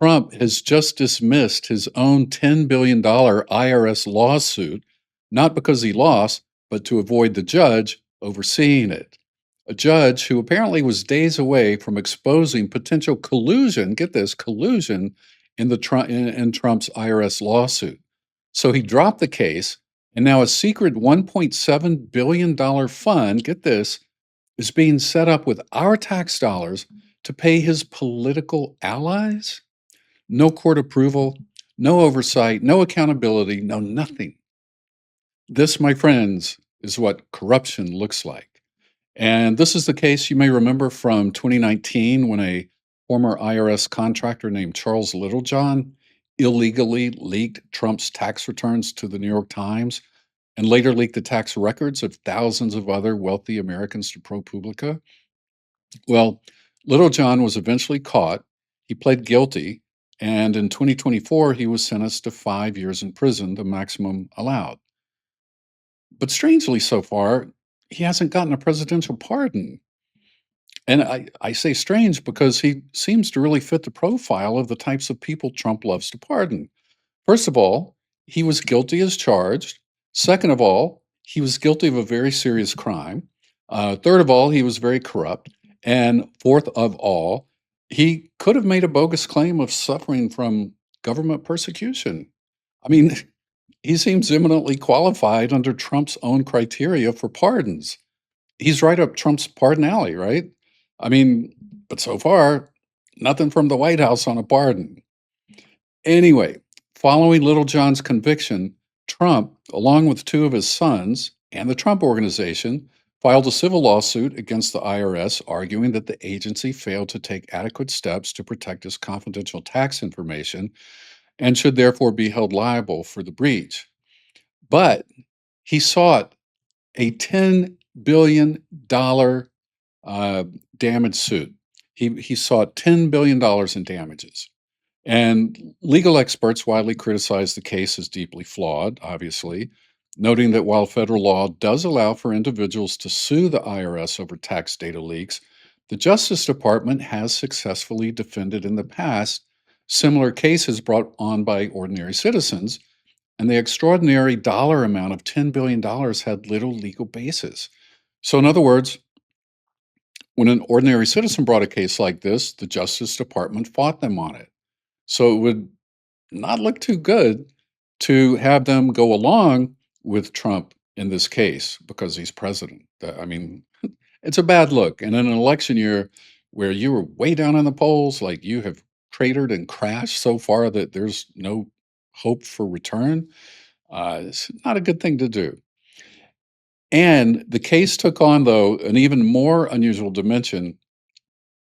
Trump has just dismissed his own $10 billion IRS lawsuit, not because he lost, but to avoid the judge overseeing it. A judge who apparently was days away from exposing potential collusion, get this, collusion in in Trump's IRS lawsuit. So he dropped the case, and now a secret $1.7 billion fund, get this, is being set up with our tax dollars to pay his political allies? No court approval, no oversight, no accountability, no nothing. This, my friends, is what corruption looks like. And this is the case you may remember from 2019 when a former IRS contractor named Charles Littlejohn illegally leaked Trump's tax returns to the New York Times and later leaked the tax records of thousands of other wealthy Americans to ProPublica. Well, Little John was eventually caught. He pled guilty, and in 2024, he was sentenced to 5 years in prison, the maximum allowed. But strangely, so far, he hasn't gotten a presidential pardon. And I say strange because he seems to really fit the profile of the types of people Trump loves to pardon. First of all, he was guilty as charged. Second of all, he was guilty of a very serious crime. Third of all, he was very corrupt. And fourth of all, he could have made a bogus claim of suffering from government persecution. I mean, he seems eminently qualified under Trump's own criteria for pardons. He's right up Trump's pardon alley, right? I mean, but so far, nothing from the White House on a pardon. Anyway, following Little John's conviction, Trump, along with two of his sons and the Trump Organization, filed a civil lawsuit against the IRS, arguing that the agency failed to take adequate steps to protect his confidential tax information and should therefore be held liable for the breach. But he sought a $10 billion damage suit. He sought $10 billion in damages. And legal experts widely criticize the case as deeply flawed, obviously, noting that while federal law does allow for individuals to sue the IRS over tax data leaks, the Justice Department has successfully defended in the past similar cases brought on by ordinary citizens, and the extraordinary dollar amount of $10 billion had little legal basis. So, in other words, when an ordinary citizen brought a case like this, the Justice Department fought them on it. So it would not look too good to have them go along with Trump in this case because he's president. I mean, it's a bad look. And in an election year where you were way down in the polls, like you have cratered and crashed so far that there's no hope for return, it's not a good thing to do. And the case took on, though, an even more unusual dimension,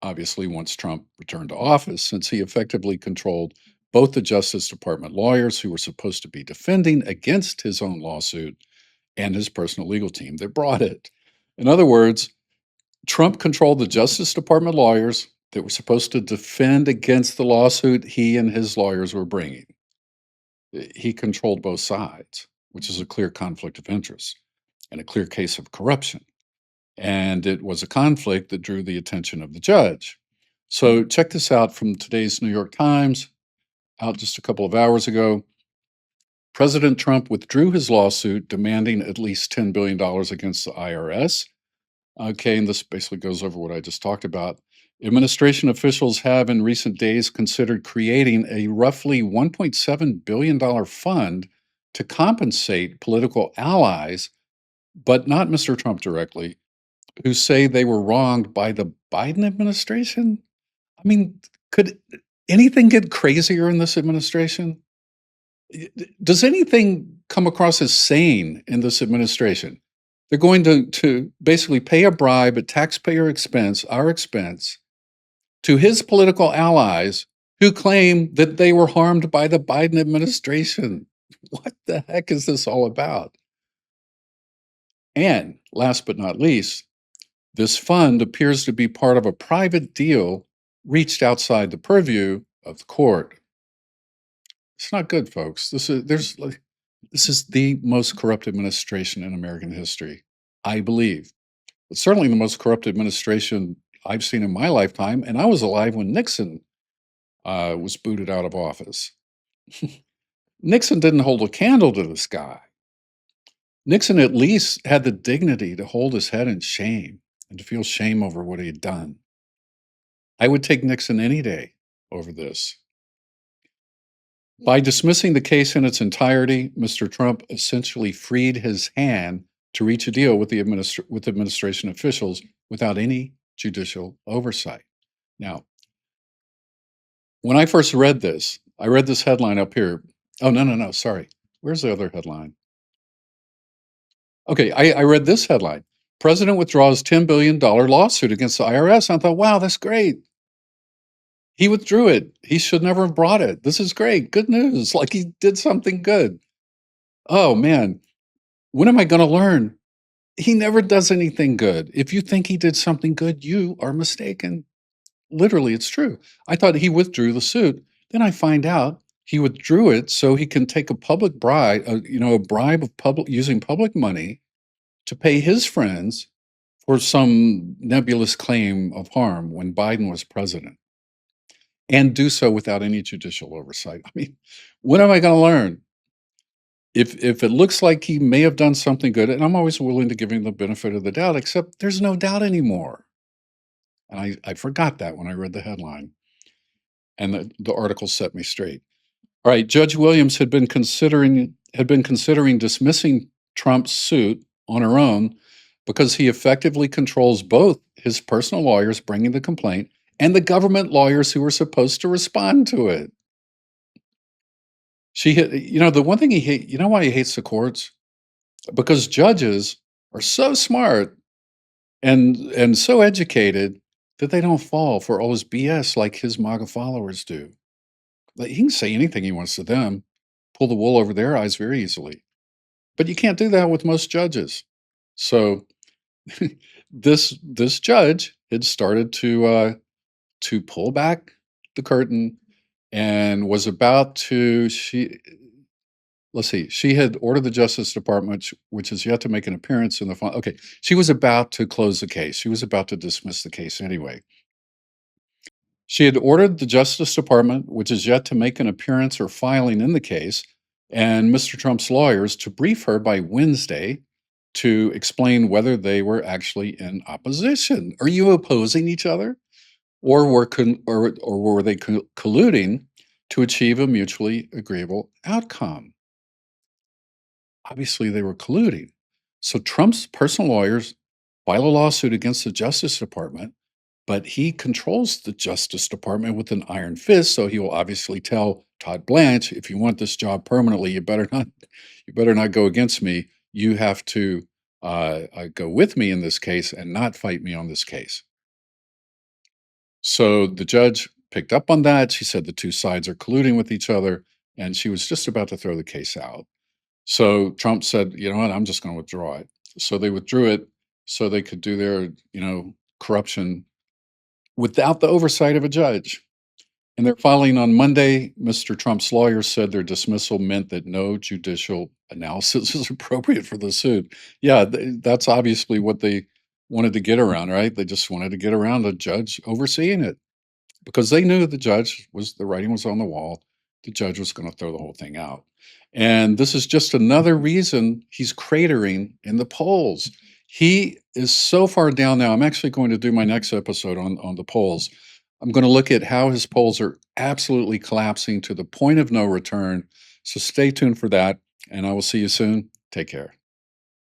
obviously, once Trump returned to office, since he effectively controlled both the Justice Department lawyers who were supposed to be defending against his own lawsuit and his personal legal team that brought it. In other words, Trump controlled the Justice Department lawyers that were supposed to defend against the lawsuit he and his lawyers were bringing. He controlled both sides, which is a clear conflict of interest and a clear case of corruption. And it was a conflict that drew the attention of the judge. So check this out from today's New York Times, out just a couple of hours ago. President Trump withdrew his lawsuit demanding at least $10 billion against the IRS. Okay, and this basically goes over what I just talked about. Administration officials have in recent days considered creating a roughly $1.7 billion fund to compensate political allies, but not Mr. Trump directly, who say they were wronged by the Biden administration? I mean, could anything get crazier in this administration? Does anything come across as sane in this administration? They're going to basically pay a bribe at taxpayer expense, our expense, to his political allies who claim that they were harmed by the Biden administration. What the heck is this all about? And last but not least, this fund appears to be part of a private deal reached outside the purview of the court. It's not good, folks. This is the most corrupt administration in American history, I believe. It's certainly the most corrupt administration I've seen in my lifetime, and I was alive when Nixon was booted out of office. Nixon didn't hold a candle to this guy. Nixon at least had the dignity to hold his head in shame and to feel shame over what he had done. I would take Nixon any day over this. By dismissing the case in its entirety, Mr. Trump essentially freed his hand to reach a deal with the administration officials without any judicial oversight. Now, when I first read this, I read this headline up here. Oh, no, sorry. Where's the other headline? Okay, I read this headline. President withdraws $10 billion lawsuit against the IRS. I thought, wow, that's great. He withdrew it. He should never have brought it. This is great. Good news. Like he did something good. Oh, man. When am I going to learn? He never does anything good. If you think he did something good, you are mistaken. Literally, it's true. I thought he withdrew the suit. Then I find out he withdrew it so he can take a public bribe, a bribe of using public money to pay his friends for some nebulous claim of harm when Biden was president, and do so without any judicial oversight. I mean, when am I going to learn? If it looks like he may have done something good, and I'm always willing to give him the benefit of the doubt, except there's no doubt anymore. And I forgot that when I read the headline. And the article set me straight. All right, Judge Williams had been considering dismissing Trump's suit on her own because he effectively controls both his personal lawyers bringing the complaint and the government lawyers who were supposed to respond to it. The one thing he hates, why he hates the courts? Because judges are so smart and so educated that they don't fall for all his BS like his MAGA followers do. Like, he can say anything he wants to them, pull the wool over their eyes very easily. But you can't do that with most judges. So this judge had started to pull back the curtain and was about to she had ordered the Justice Department, which is yet to make an appearance in the final. Okay, she was about to close the case. She was about to dismiss the case anyway. She had ordered the Justice Department, which is yet to make an appearance or filing in the case, and Mr. Trump's lawyers to brief her by Wednesday to explain whether they were actually in opposition. Are you opposing each other? Or were they colluding to achieve a mutually agreeable outcome? Obviously, they were colluding. So Trump's personal lawyers file a lawsuit against the Justice Department, but he controls the Justice Department with an iron fist. So he will obviously tell Todd Blanche, if you want this job permanently, you better not go against me. You have to go with me in this case and not fight me on this case. So the judge picked up on that. She said the two sides are colluding with each other, and she was just about to throw the case out. So Trump said, you know what, I'm just going to withdraw it. So they withdrew it so they could do their, corruption without the oversight of a judge. In their filing on Monday, Mr. Trump's lawyers said their dismissal meant that no judicial analysis is appropriate for the suit. Yeah, that's obviously what they wanted to get around, right? They just wanted to get around a judge overseeing it because they knew the writing was on the wall. The judge was going to throw the whole thing out. And this is just another reason he's cratering in the polls. He is so far down now. I'm actually going to do my next episode on the polls. I'm going to look at how his polls are absolutely collapsing to the point of no return. So stay tuned for that, and I will see you soon. Take care.